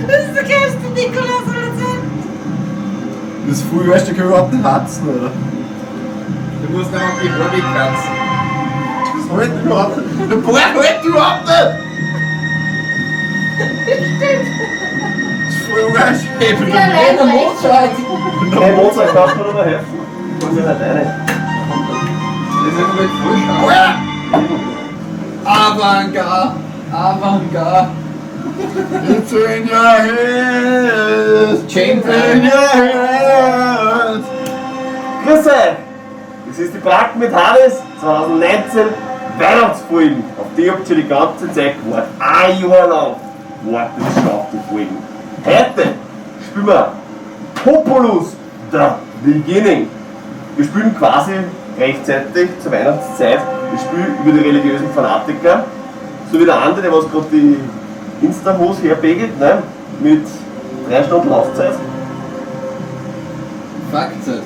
Das ist der geilste Nikolaus aller Zeiten. Das früher hast du überhaupt nicht hatzen, oder? Du musst einfach die Haare kratzen. Das hält überhaupt nicht. Der Bauch hält überhaupt nicht! Das ist voll ungeschrieben. Ja, leider Mozart. Hey Mozart, kannst du mir noch helfen? Ich will nicht rein. Das ist einfach nicht voll scharf. Avantgarde. Avantgarde. It's in your head! James In your head! Grüß euch! Das ist die Prack mit Hannes 2019 Weihnachtsfolgen. Auf die habt ihr die ganze Zeit gewartet. Ein Jahr lang wartet ihr schon auf die Folgen. Heute spielen wir Populus, The Beginning. Wir spielen quasi rechtzeitig zur Weihnachtszeit. Wir spielen über die religiösen Fanatiker. So wie der andere, der was gerade die Insta-Hose herbegelt, ne? Mit 3 Stunden Laufzeit. Faktzeit.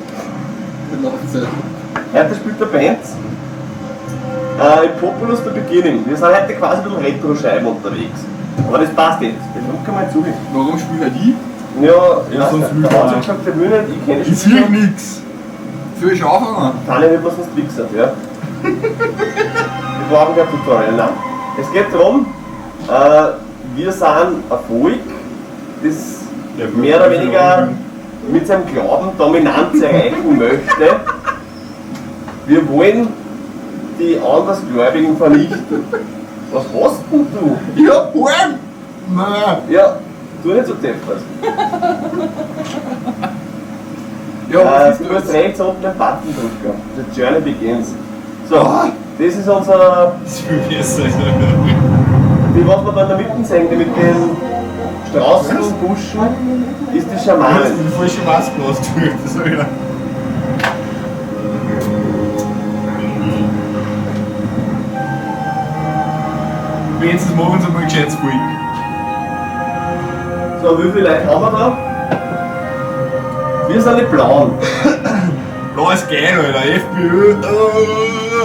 Die Laufzeit. Heute spielt der Band in Populus The Beginning. Wir sind heute quasi mit Retro-Scheiben unterwegs. Aber das passt jetzt. Das ruck mal zu. Warum spielen die? Ja, sonst will der ich hat nicht. gesagt, der will nicht, ich kenne Ich sehe nix. Für ich anfangen. Kann ich nicht, was sonst Tricks hat, ja. Wir brauchen kein Tutorial, nein. Es geht darum, wir sind ein Volk, das mehr oder weniger mit seinem Glauben Dominanz erreichen möchte. Wir wollen die Andersgläubigen vernichten. Was hast denn du? Ja, Horn! Nein! Ja, tu nicht so deppert. Ja, was Du ist musst das? rechts unten den Button drücken. The Journey begins. So, Ah. das ist unser, Das ist viel besser. die was wir da in der Mitte sehen, die mit den Straußen und Buschen, ist die Du hast Schamanin. die falsche Maske ausgedrückt, das soll ich. Wenigstens machen wir uns einmal gescheites Volk. So, wie viele Leute haben wir da? Wir sind die Blauen. Blau ist geil, Alter. FPÖ,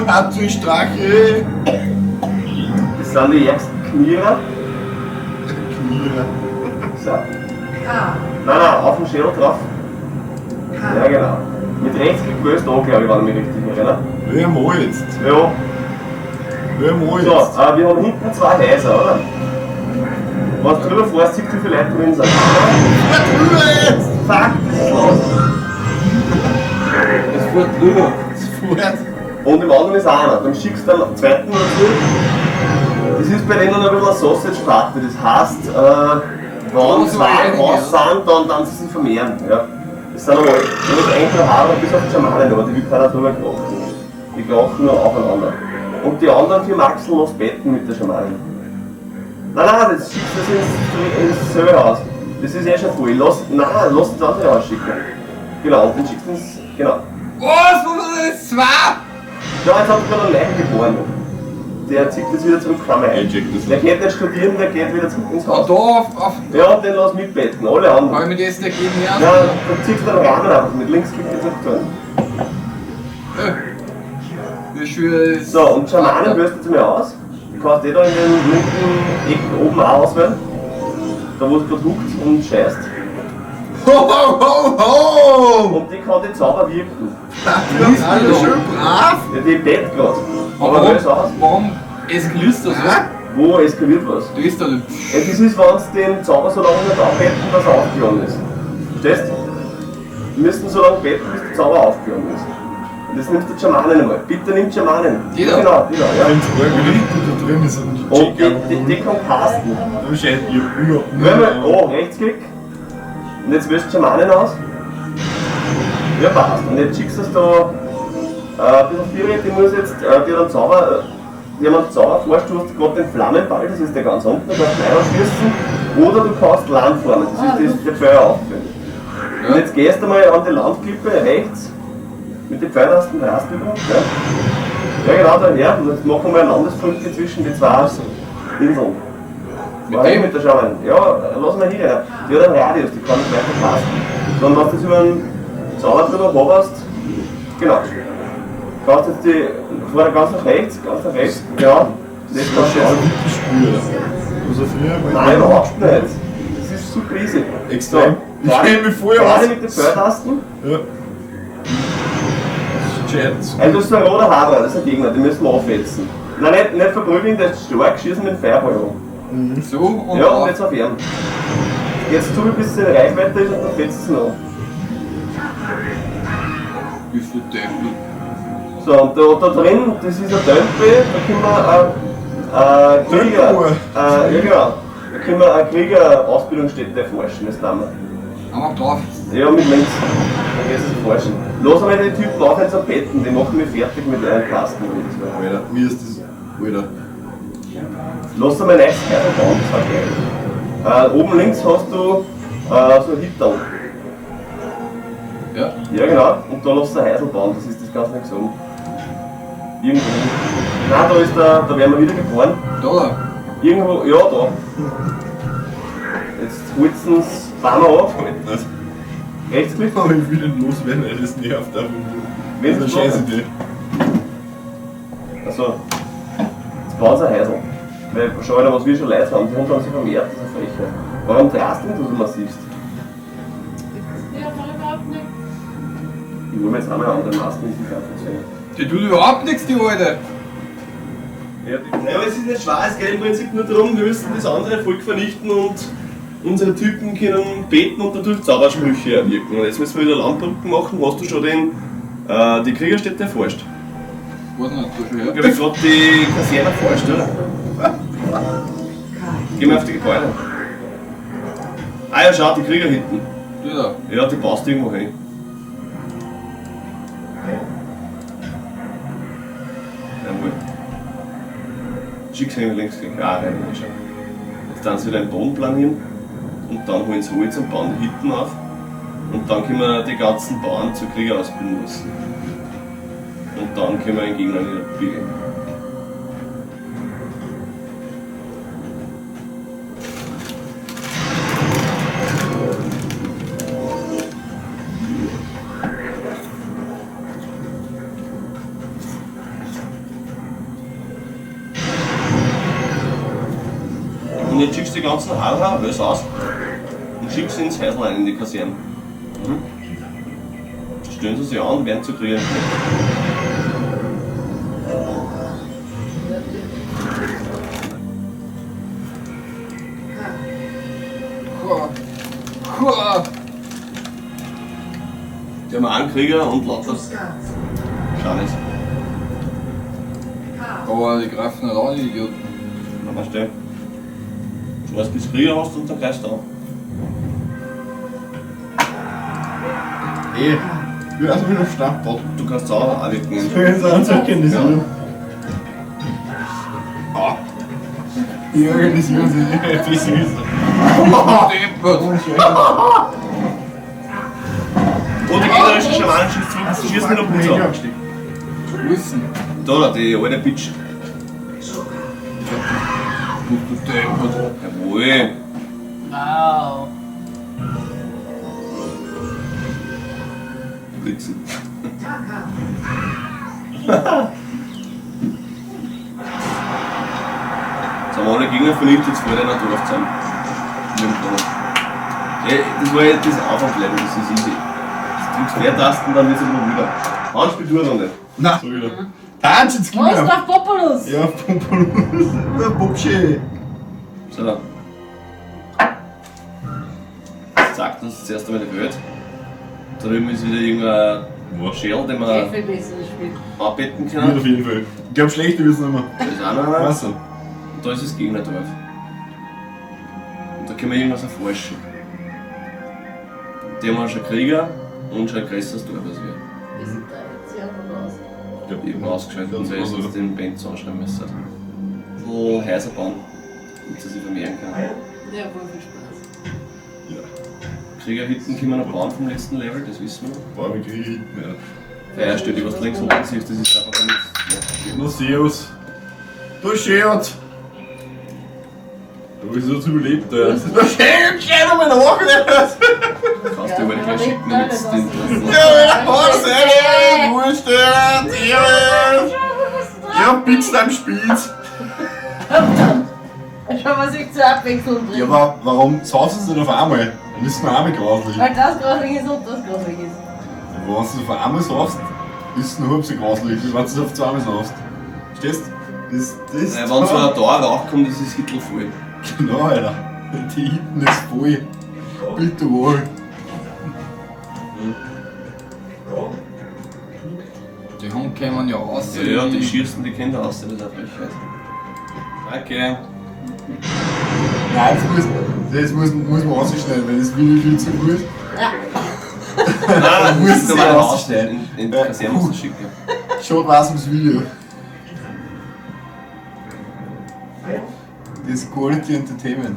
Hartwig Strache. Das sind die ärgsten Knierer. Knierer. So. Ah, Nein, auf dem Schädel drauf. Ja, genau. Mit Rechtsklick gelöst an, glaube ich, wenn ich mich richtig erinnere. Wer mal jetzt? Ja. Wer mal So, jetzt? wir haben hinten 2 Häuser, oder? Wenn du drüber fährst, siehst du, wie viele Leute drin sind. Wer drüber jetzt? Fuck, das ist laut. Es fährt drüber. Fort. Und im anderen ist einer. Dann schickst du einen zweiten dazu. Das ist bei denen ein bisschen eine Sausage-Party. Das heißt, wenn 2 raus sind, dann sie sich vermehren. Ja. Das sind aber, wenn ich eigentlich noch habe, bis auf die Schamanen, aber die will keiner drüber krachen. Die krachen nur aufeinander. Und die anderen 4 Maxen lassen betten mit der Schamanin. Nein, das schickst du ins selbe Haus. Das ist eh schon voll. Lass das andere rausschicken. Genau, und dann schickst du ins. Genau. Was? Was ist das? 2? Ja, jetzt hat er gerade einen Leichen geboren. Der zieht das wieder zurück, kann man ein. Der geht nicht studieren, der geht wieder zurück ins Ah, Haus. da auf. Ja, und den lass mitbetten, alle Habe anderen. ich mir das dagegen her? Ja, dann ziehst du den Rahmen einfach mit links, klickt jetzt nach vorne. Wie schwer ist. So, und Schamanen löst jetzt mir aus. Du kannst eh da in den linken Ecken oben auch auswählen. Da wo es gerade huckt und scheißt. Ho, ho, ho, ho! Und die kann die Zauber wirken. Das ist alles schön brav. Ja, die bett gerade. Aber warum, löst aus. warum eskalierst du das? Ah, Wo eskaliert was? Du bist da nicht. Ja, das ist, wenn sie den Zauber so lange nicht aufbetten, dass er aufgeladen ist. Verstehst du? Wir müssen so lange betten, bis der Zauber aufgeladen ist. Und das nimmst du Schamanen einmal. Bitte nimm Schamanen. Die da? Genau, die da, ja. wenn es da drin ist und Und die kann casten. dann scheint ihr Wenn wir, oh, Rechtsklick. Und jetzt wählst du Schamanen aus. Ja, passt. Und jetzt schickst du es da ein bisschen Fury, die muss jetzt dir einen Zauber, die haben einen Zauber vorstoßt, gerade den Flammenball, das ist der ganz unten, da kannst du rein schießen. Oder du kannst Land formen, das ist der Pfeil auffüllen. Und jetzt gehst du mal an die Landklippe rechts, mit den Pfeiltasten drast du drauf. Ja, genau daher. Und jetzt machen wir ein Landesbrücke zwischen die 2 Inseln. Mit dem? Mit der Schamanin. Ja, lass mal hier. Die hat einen Radius, die kann nicht weiter passen. Dann, wenn du das über einen Zauber drüber hoverst, genau. Kannst jetzt die, vorher ganz nach rechts, genau, Das Das kann ist schon. ein Wippenspiel. Also früher war Nein, überhaupt nicht. Das ist super easy. extrem. Ich kenne mich vorher Gerade aus. mit den Pfeiltasten. Ja. Chat. Also das ist ein roter Haber, das ist ein Gegner, den müssen wir aufwetzen. Nein, nicht verprügeln, der ist stark, schießen mit dem Feuerball an. So und Ja, und auf. jetzt auf ihn. Jetzt tue ich, bis es in Reichweite ist und dann fetzt es noch. Wie viel Deppel. So, und da drin, das ist ein Dömpel, da können wir Krieger, ja genau, da können wir eine Krieger-Ausbildungsstätte erforschen, das tun wir. Einmal drauf. Ja, mit links. Dann geht es erforschen. Lass einmal den Typen auf jetzt am Betten, die machen mich fertig mit einem Kasten. Alter, mir ist das. Alter. Lass einmal ein neues Kerl bauen, das war geil. Oben links hast du so ein Hitler. Ja. Ja genau, und da lass du ein Häusl bauen, das ist das ganz nicht so. Irgendwo. Nein, da werden wir wieder geboren. Da. Irgendwo, ja da. Jetzt holst du uns Banner ab. Das. Rechtsklick. Aber ich will nicht loswerden, weil das nervt einfach. Wenn Das es ist eine scheiß Idee. Also, jetzt bauen sie ein Häusl. Weil schau mal, was wir schon Leute haben, die haben sich vermehrt, das ist eine Frechheit. Warum drehst du nicht, dass du massivst? Ja, voll überhaupt nicht. Ich will mir jetzt einmal andere Masten in die Kaffee zwingen. Die tut überhaupt nichts, die Alte. Ja, aber es ist nicht schwer, es geht im Prinzip nur darum, wir müssen das andere Volk vernichten und unsere Typen können beten und natürlich Zaubersprüche erwirken. Und jetzt müssen wir wieder Landbrücken machen. Hast du schon die Kriegerstätte erforscht? Weiß nicht, so Ich schwer. habe gerade die Kaserne erforscht, oder? Gehen wir auf die Gebäude. Ah ja, schau, die Krieger hinten. Die da. Ja, die passt irgendwo hin. Jawohl. Schick's hin links gleich. Ah, rein, schon. Jetzt dann sie wieder einen Bodenplan hin und dann holen sie Holz und bauen die Hütten auf. Und dann können wir die ganzen Bauern zu Krieger ausbilden lassen. Und dann können wir den Gegner wieder biegen. Und jetzt schickst du die ganzen Haare alles aus und schickst sie ins Häusl rein in die Kaserne. Stellen sie sich an und werden zu Kriegern. Die haben einen Krieger und lauter Schades. Aber die greifen nicht an, die Idioten. Na, weißt du, schon was bis Krieger hast und dann greifst du an. Ich will erstmal wieder Stabbrot. Du kannst es auch anwirken. Ich will jetzt auch organisieren. Ah. Ich organisiere sie nicht, wie süß. Deppert. Und die gegnerischen Schamanen schießen mit einem Putz an. Wissen. Da, die alte Bitch. Du Deppert. Jawohl. Wow. Blitzen. Jetzt haben wir alle Gegner vernichtet, jetzt vor deiner Dorf zusammen. Ja, das war jetzt das Anfangbleiben, das ist easy. Du drückst mehr Tasten, dann wird es immer wieder. Handspiel tut er noch nicht. Na, so wieder. Tanz ins Was Kino. nach Populus? Ja, Populus. Der Popsche. So. Jetzt sagt uns zuerst einmal die Welt. Da drüben ist wieder irgendein Schädel, den Sehr wir viel besseres Spiel. anbetten Wird können. auf jeden Fall. Ich glaube, schlechter wird es nicht mehr. Da ist auch noch einer. Wasser. Und da ist das Gegnerdorf. Und da können wir irgendwas erforschen. Die haben schon Krieger und schon ein größeres Dorf als wir. Wir sind da jetzt ja von aus. Ich habe ausgeschaltet und weiß, dass den Benz anschreiben müssen. So Häuser bauen, damit sie sich vermehren können. Ja, voll viel Spaß. Kriegerhütten können wir noch bauen vom letzten Level, das wissen wir. Boah, wir kriegen hinten mehr. Feuer steht, die was du links oben siehst, das ist einfach nichts. Na, servus. Da steht. Da ist er zu überlebt, da. Da steht noch mal nachgedacht. Kannst du über die gleich schicken, damit es den. Ja, was ey, Wurscht, ja, ja, Pizza am Spitz. Schau mal, sich zur Abwechslung drin. Ja, aber warum saufst du es nicht auf einmal? Dann ist es noch einmal grauslich. Weil das grauslich ist und das grauslich ist. Wenn du es auf einmal saufst, ist es noch halb so grauslich, wie wenn du es auf zweimal saufst. Verstehst du? Das Wenn so ein Tor rauskommt, das ist Hitler voll. Genau, Alter. Die hinten ist voll. Bitte wohl. Die Hunde kämen ja raus. Ja, die schießen die Kinder aus, das ist eine Frechheit. Okay. Nein, das muss man rausschneiden, weil das Video viel zu gut ist. Ja. Nein, muss es normal ja rausstellen. In die Kaserne musst du schicken. Schaut was ums Video. Das ist Quality Entertainment.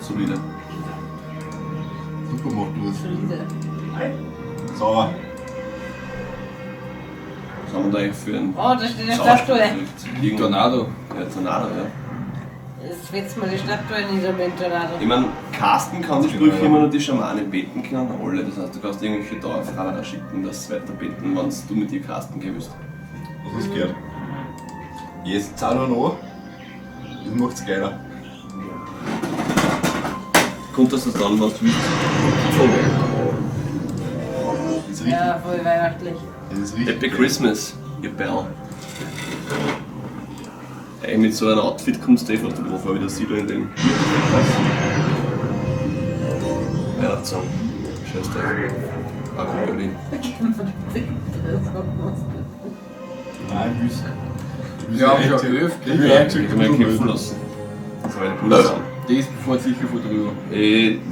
Solide. Super macht das. Solide. Sauber. Was haben wir da eigentlich für einen Oh, da steht eine Zauberspruch Statue. gekriegt? Tornado. Ja, Tornado, ja. Jetzt setzt mal die Statue nieder mit Tornado. Ich meine, casten kann die Sprüche immer nur die Schamanen beten können, alle. Das heißt, du kannst irgendwelche Dauerfragen schicken, dass sie weiter beten, wenn du mit dir casten gehst. Das ist gehört. Jetzt zahl noch nach. Das macht's geiler. Kommt das dann, wenn du willst? Das ist richtig. Ja, voll weihnachtlich. Das ist richtig. Happy Christmas, ihr Bell. Ey, mit so einem Outfit kommst du einfach drauf, wie der Siedler in dem Weihnachtssong. Scheiß Teil. Ah, Berlin. Nein, ich will Ja, ich hab 11 Ich will Ich kann mich knüpfen lassen. Das war eine Pulse an. Das bevor sicher von drüber.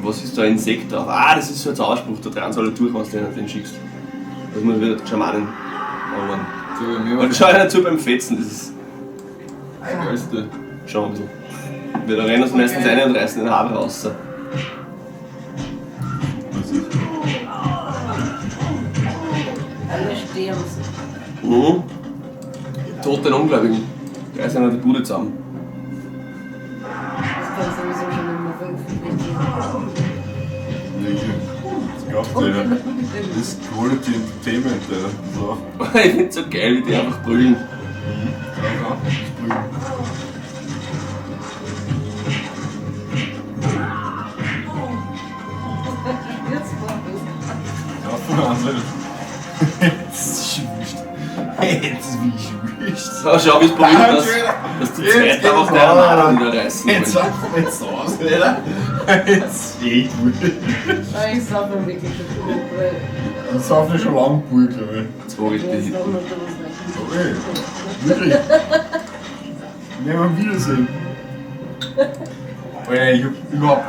Was ist da Insekt drauf? Ah, das ist so ein Zauberspruch, da drehen sie alle durch, wenn du den schickst. Das muss wieder Schamanen anwenden. So wie mir Und was schau einer zu beim Fetzen, das ist das Geilste. schon ein bisschen. Wir da rennen uns meistens rein und reißen den Haare raus. Alle sterben. Mhm. Toten Ungläubigen. Da ist ja noch die Bude zusammen. Das kann sowieso schon immer veröffentlicht Das glaubt jeder. Das ist Quality Entertainment, Alter. So. Ich find's so geil, wie die einfach brüllen. Ja, von der anderen Seite. Jetzt ist es wurscht. Jetzt bin ich wurscht. So, schau, wie es brüllt, dass die Jetzt Zweite einfach geht's der weiter. Arme wieder reißen Jetzt wollen. sag jetzt aus, Alter. Jetzt geht wurscht. Ich sag mir wirklich schon gut, weil Das ist auf schon lange Bull, glaube ich. Zwei jetzt richtig. noch nicht was Okay. Wirklich. Wir werden Wiedersehen. Alter, ich hab überhaupt.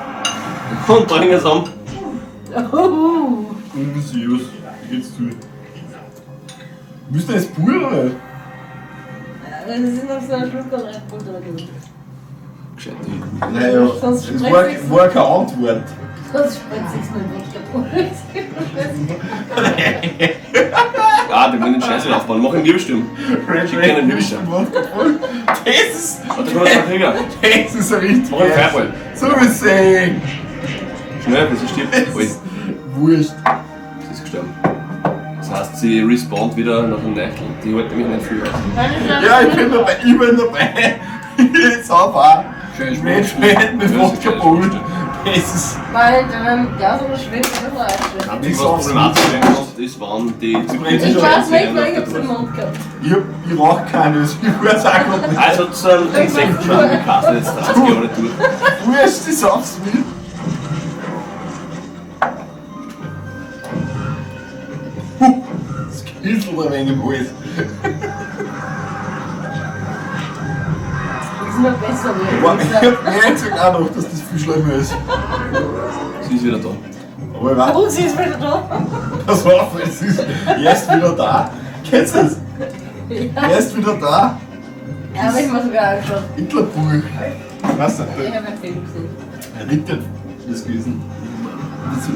Und bringen es an. Seriös. Wie geht's zu? Müsst ihr jetzt Bull oder nicht? Das ist noch so ein Schluck an Red Bull drin. Gescheit. Naja, Sonst es sprecht war keine Antwort. Sonst spritzt sich's mit weg. Ja, die wollen den Scheiß wieder aufbauen. Mach ihn Liebestimmen. Schick einen Liebestimmen. Das ist. Warte, komm, noch Krieger. Das ist ein richtig. Mach einen Fireball. So wie es sehen. Schnell, bis er stirbt. Ui, Wurscht. sie ist gestorben. Das heißt, sie respawnt wieder nach einem Neichel. Die hält nämlich nicht viel aus. Ja, ich bin dabei. Ich bin dabei. Jetzt auf auch. Schön Schmidt mit Wodka Bull. Das ist. Weil dann Gas oder Schwede immer einstellen. Einzig, was problematisch sein kann, ist, wenn die Ich weiß nicht, weil ich hab's im Mund gehabt. Ich rauch keines. Ich weiß auch gerade nicht. Also zu einem Insektenschutz gekastet, jetzt 30 Jahre durch. Wurscht, das aufs Wild. Das Kiesel ein wenig im Hals. Das ist noch besser, Aber ich wie hab mir gesagt auch noch, dass das viel schlimmer ist. Sie ist wieder da. Aber ich weiß, Und sie ist wieder da. pass auf, es ist erst wieder da. Kennst du das? Er ist wieder da. Ja, hab ich mir sogar angeschaut. Hitlerbuch. Was ist Ich das? hab einen Film gesehen. Er liegt ja das gewesen. Das ist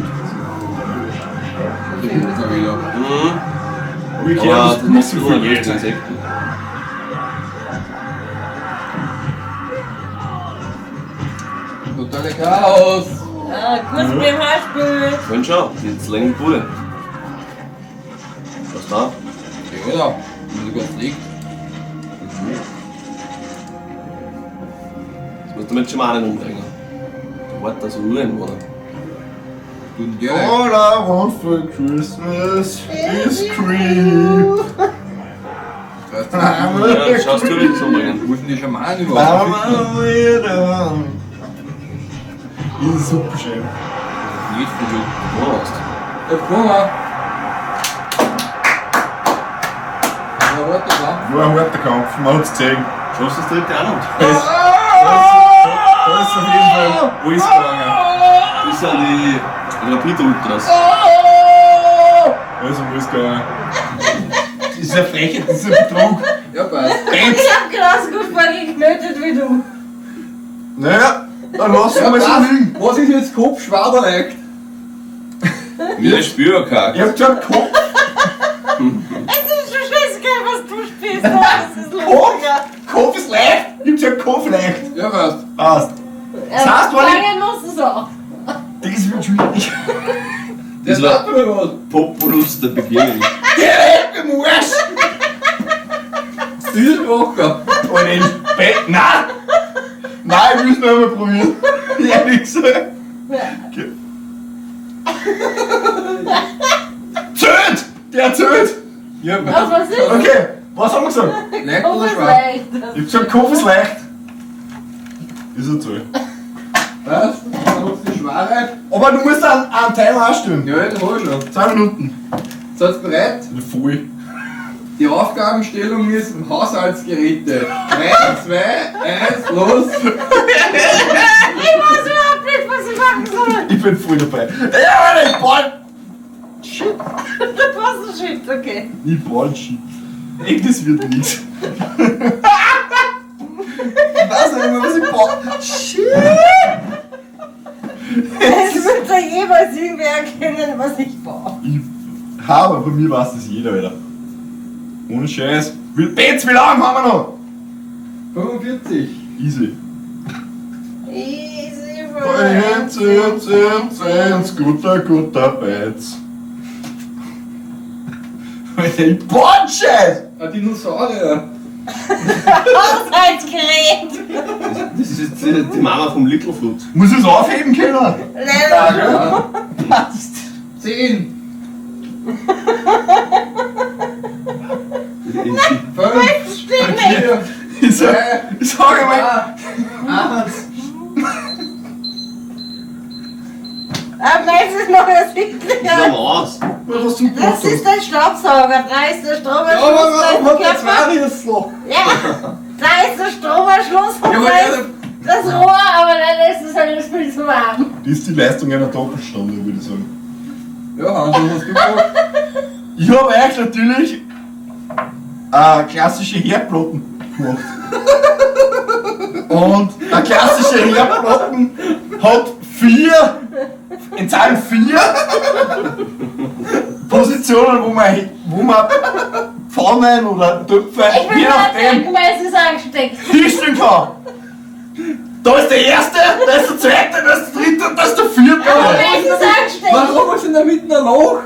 Da wieder. Mhm. aber ich Aber glaube, das das nicht so ist viel nur Geld. Insekten. Totale Chaos! Ah, kurz mit dem Haarspül. Wenn schon, jetzt länger die Bude. Was da? Ja, oder? Wenn du ganz liegt. Musst du mit Schamanen umbringen. Der Wort das Ureinwohner. Guten Tag. All I want for Christmas is cream. Ja, schaust du dich umbringen. Wo sind die Schamanen überhaupt? Das ist super schön. Nicht für dich. Wo warst du? Ja, komm mal. Ja, warte mal. War ein harter Kampf, man hat es gesehen. Schaust du das dritte an? Da ist auf jeden Fall alles gegangen. Das sind die Rapid Ultras. Da ist alles gegangen. Das ist eine Frechheit, das ist ein Betrug. Ja, passt. Ich hab genauso gut vorgeknötet wie du. Naja, dann lass Ja, uns mal so passt. liegen. Was ist jetzt Kopfschwaderleicht? Wie ein Spürkart. Ich hab gesagt, Kopf. Es ist schon scheißegal, was du spielst. Das ist Kopf? lustig. Kopf ist leicht. Ich hab gesagt, Kopf leicht. Ja, passt. Passt. Das heißt, wenn Fangen musst du es auch. Das wird schwierig. Das war- sagt mir was. Populus der Beginning. Der im Arsch. Viel wacher. Und ins Bett. Nein! Nein, ich will es noch einmal probieren. Ehrlich gesagt. Okay. Zählt! Der zählt! Ja, Was passt. was ist? Okay, was haben wir gesagt? Leicht Oh, oder was schwach? leicht. Ich hab gesagt, Kopf ist leicht. Ist er zählt. Passt. Dann hast du die Schwere. Aber du musst einen Timer anstellen. Ja, den hab ich schon. 2 Minuten. Seid ihr bereit? Voll. Die Aufgabenstellung ist Haushaltsgeräte. 3, 2, 1, los! Ich weiß überhaupt nicht, was ich machen soll. Ich bin voll dabei. Ja, ich ball. Shit. Du hast ein Shit, okay. Ich ball shit. Ey, das wird nichts. Ich weiß nicht mehr, was ich ball. Shit. Es wird da jemals irgendwer erkennen, was ich baue. Ich habe, bei mir weiß das jeder wieder. Ohne Scheiß. Wie lange haben wir noch? 45. Easy. Easy 10, guter Beiz. Alter, ich ball Scheiß. Ein Dinosaurier. Haushaltsgerät. Das ist jetzt die Mama vom Littlefoot. Muss ich es aufheben können? Nein, Ja. Passt. 10. 5. stimmt. 4. Ich sag mal. 1. Aber meins ist noch Das ist ersichtlicher. eine Maus. Was hast du Das ist der Staubsauger. Da ist der Ja, Stromanschluss. aber Da ist warum der hat der Körper. Rüssel? Ja, da ist der Stromanschluss und Ja, aber da ist das Rohr, aber leider ist es halt viel zu warm. Das ist die Leistung einer Doppelstunde, würde ich sagen. Ja, Hans, was hast du gemacht? Ich habe euch natürlich klassische Herdplatten gemacht. Und eine klassische Herdplatten hat 4, in Zahlen 4 Positionen, wo man Pfannen oder Töpfe, Ich will je nur nachdem, denken, weil es ist angesteckt. hinstellen kann. Da ist der erste, da ist der zweite, da ist der dritte und da ist der vierte. Aber weil es ist angesteckt. Warum ist in der Mitte ein Loch?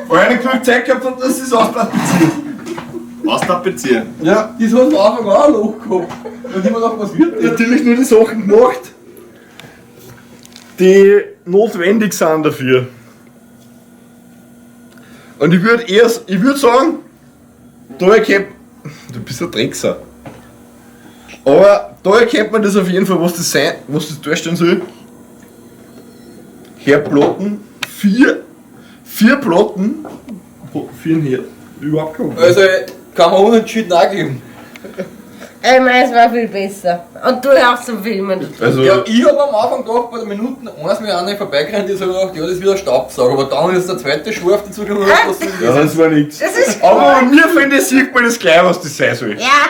Weil ich genug Zeit gehabt habe, dass ich es austapeziert. Was tapezieren? Ja, Das hat von Anfang an ein Loch gehabt. Und immer noch was wird das? natürlich nur die Sachen gemacht, die notwendig sind dafür. Und ich würde sagen, da erkennt, du bist ein Dreckser. Aber da erkennt man das auf jeden Fall, was das darstellen soll. Herdplatten, 4 Platten, 4 Herd, überhaupt kein Problem. Also kann man unentschieden angeben. Meins war viel besser. Und du hörst zum Filmen. Also, Ja, ich hab am Anfang gedacht, bei den Minuten 1 mir einer vorbeigerannt ist, hab ich gedacht, ja, das ist wieder ein Staubsauger. Aber dann ist der zweite Schurf dazu gekommen, was das ja, das war nichts. Das ist Aber bei cool. mir finde ich, sieht man das gleich, was das sein soll. Ja,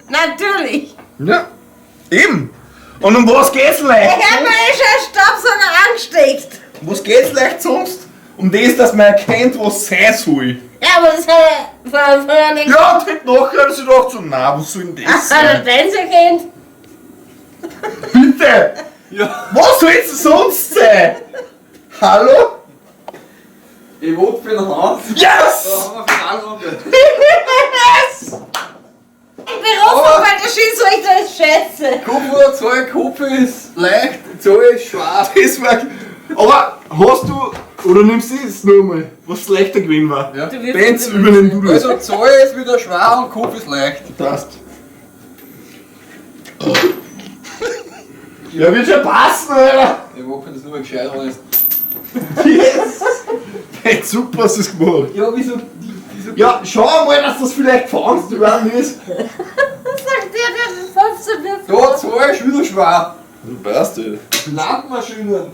natürlich. Ja, eben. Und um was geht's Ich leicht? habe mir schon einen Staubsauger angesteckt. Um was geht's leicht sonst? Um das, dass man erkennt, was sein soll. Ja, aber das hat er vorher nicht. Ja, und nachher hat er sich gedacht, so, na, was soll denn das Hat er sein? den so kennt? Bitte! Ja, Was soll es sonst sein? Hallo? ich vote für den Hans. Yes! Da haben wir Finalrunde. Yes! Ich Berufung, weil der Schiedsrichter ist scheiße. Kupfer, Zoll, Kupfer ist leicht, Zoll ist schwer. Das war. Aber hast du. Oder nimmst du das nochmal? Was schlechter gewesen war? Ja. Du wirst Benz, wieder übernimm du das. Also Zoll ist wieder schwer und Kupfer ist leicht. Passt. Ja, wird schon passen, Alter! Ich mache das nur mal gescheit an. Yes! Hey, super hast du es gemacht. Ja, wieso? Ja, schau mal, dass das vielleicht fandst, du weißt ist. Was sagt der 15 wird? Da, Zoll ist wieder schwer. Du passt, Alter. Landmaschinen.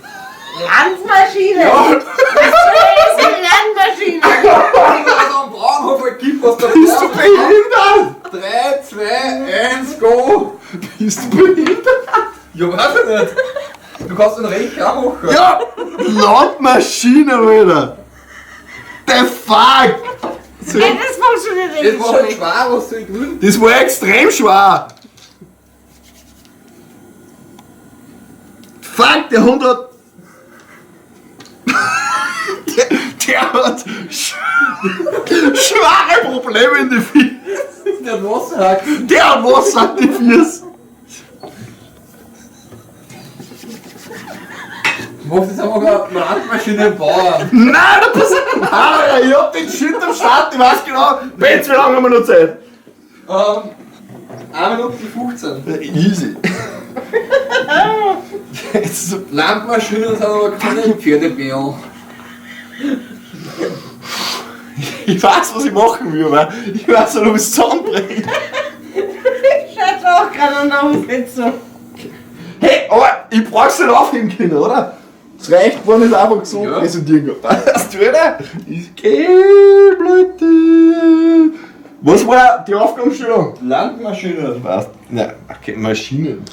Landmaschine! Ja, Das ist eine Landmaschine! Wenn es am Bauernhof halt gibt, was da bist du behindert? 3, 2, 1, go! Bist du behindert? Ja, weiß ich nicht. Du kannst den Recht auch machen. Ja! Landmaschine, Alter! The fuck! So, Nein, das funktioniert Das nicht. war halt schwer, was soll ich tun? das war extrem schwer! Fuck, der Hund hat. der hat schwere Probleme in den Füßen. Der hat Wasser hat. Der hat Wasser in den Füßen. Mach das einfach eine Landmaschine bauen. Nein, da passiert nein, ich hab den Shit am Start, ich weiß genau. Benz, wie lange haben wir noch Zeit? 1 Minute 15. Easy. Jetzt so. Landmaschinen sind aber keine Pferdebären. Ich weiß, was ich machen will, aber ich weiß nicht, ob ich es zusammenbringe. Schaut auch gerade an der Umsetzung. Hey, aber ich brauch's nicht aufheben können, oder? Es reicht, wenn ich es einfach so Ja. präsentieren kann. Weißt du, oder? Ich geh, Leute. Was war die Aufgabenstellung? Landmaschinen. Was? Na, okay, Maschinen.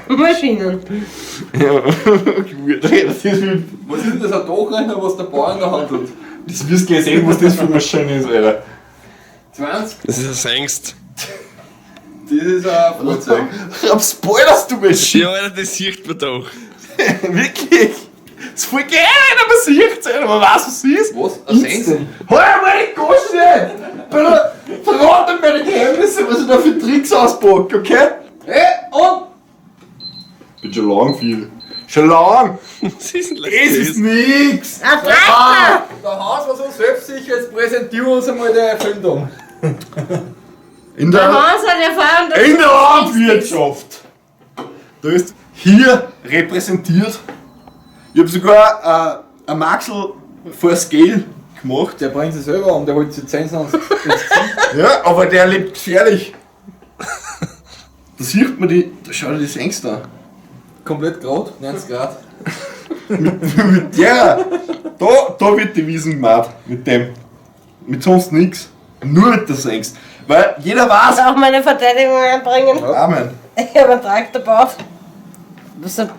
Maschinen. Ja, gut. Das ist wie. Was ist denn das, ein Dachrenner, was der Bauer in der Hand hat? Das wirst du gleich sehen, was das für eine Maschine ist, Alter. 20. Das ist ein Angst. Das ist ein Flugzeug. Am spoilerst du mich schon. Ja, Alter, das sieht man doch. Wirklich? Das ist voll geil, wenn man sieht, Alter. Man weiß, was es ist. Was? Ein Sensen? Hör mal die Goschen! Verrate mir die Geheimnisse, was ich da für Tricks auspacke, okay? Hey, und? Bin schon lang viel. Schon lang! Was ist denn Es ist das? nix! Ein Traktor! Der Hans war so selbstsicher, jetzt präsentieren wir uns einmal die Erfindung. In Der der, Hans hat erfahren, dass in der Landwirtschaft! Da ist hier repräsentiert. Ich hab sogar ein Maxel for Scale gemacht. Der bringt sich selber um, der holt sich 10 ins Gesicht. Ja, aber der lebt gefährlich. Da sieht man die. Da schau dir das Ängste an. Komplett gerade, 90 Grad. Mit der. Da wird die Wiesen gemacht. Mit dem. Mit sonst nichts. Nur mit der Ängste. Weil jeder weiß. auch meine Verteidigung einbringen. Amen. Ich habe einen Traktor gebaut. Das ist ein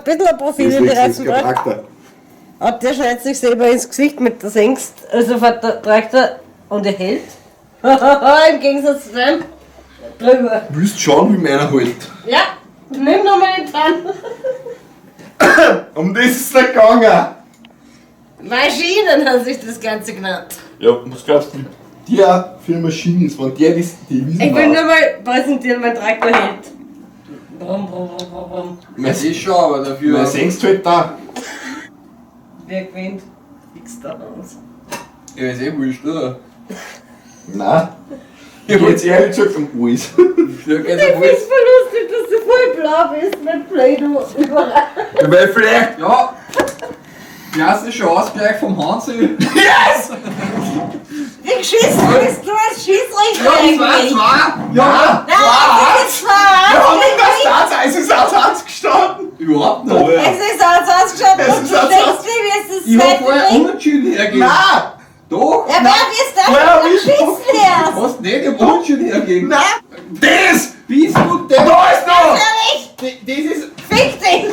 bisschen ein Profil in die Reizenbrett. Traktor. Und der schneidet sich selber ins Gesicht mit der Sengst. Also fährt der Traktor und er hält. Im Gegensatz zu dem drüber. Du willst schauen, wie meiner hält. Ja, nimm nochmal den Tann. Um das ist es nicht gegangen. Maschinen hat sich das Ganze genannt. Ja, was glaubst du, wie der für eine Maschine ist, wenn der die Wiesen Ich will macht? nur mal präsentieren, mein Traktor hält. Brumm, brumm, brumm, brumm, brumm. Das ist schon, aber dafür. Meine Ängste halt da. Wer gewinnt? Fix da uns. Ja, ist eh wurscht, oder? Nein. Ich hab jetzt ehrlich gesagt am Alles. Da geht's Ich um find's voll lustig, dass du voll blau bist mit Play-Doh überall. Weil vielleicht. Ja! Klassischer Ausgleich vom Hansi. Yes! Wie geschissen bist du als Schiedsrichter Ja, 2-2! eigentlich? Ja! Nein, es ist Wir haben in der wahr. Stadt, es ist Satz gestanden. Überhaupt nicht. Es ist als ausgeschaut Es und ist du als denkst dir, wie ist das Ich hab zweite vorher Ding? Unentschieden hergegeben. Nein! Doch! Ja, wer ist das? Woher Du willst du- schießt erst. Was nicht? Ich hab Unentschieden hergegeben. Nein! Das! Bist du Da der? ist noch! Ehrlich, Das ist, fick dich!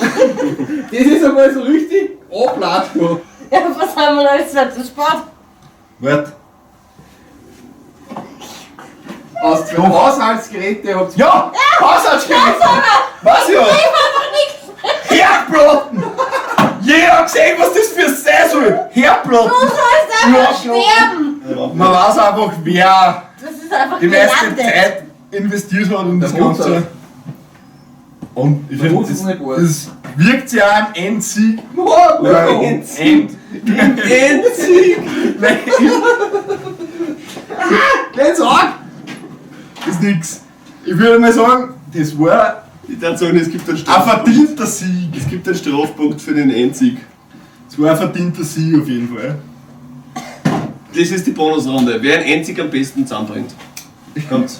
das ist einmal so richtig ablacht. Ja, was haben wir als zweites Sport? Warte. Aus dem Haushaltsgeräte habt ihr. Ja! Haushaltsgerät! Was ja? Ich mach doch nichts! Herdplatten! Jeder hat gesehen, was das für sein soll! Herdplatten! Du sollst einfach sterben! Man weiß einfach, wer Das ist einfach die meiste gelandet. Zeit investiert hat und Der das Ganze. Mozart. Und ich Der finde, Mozart ist nicht wahr. das wirkt ja auch am Endsieg. Oder Endsieg. Nicht sagen! Ist nix. Ich würde mal sagen, das war Ich würde sagen, es gibt einen ein Strafpunkt. verdienter Sieg. Es gibt einen Strafpunkt für den Endsieg. Es war ein verdienter Sieg auf jeden Fall. Das ist die Bonusrunde. Wer ein Endsieg am besten zusammenbringt. Kommt.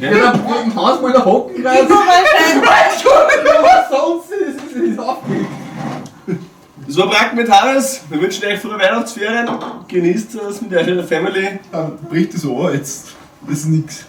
Ja, der Hans mal in der Hockenkreis. Was sonst ist das aufgeregt. Das war Brack mit Harris. Wir wünschen euch frohe Weihnachtsferien. Genießt das mit eurer Family. Dann bricht das an jetzt. Das ist nix.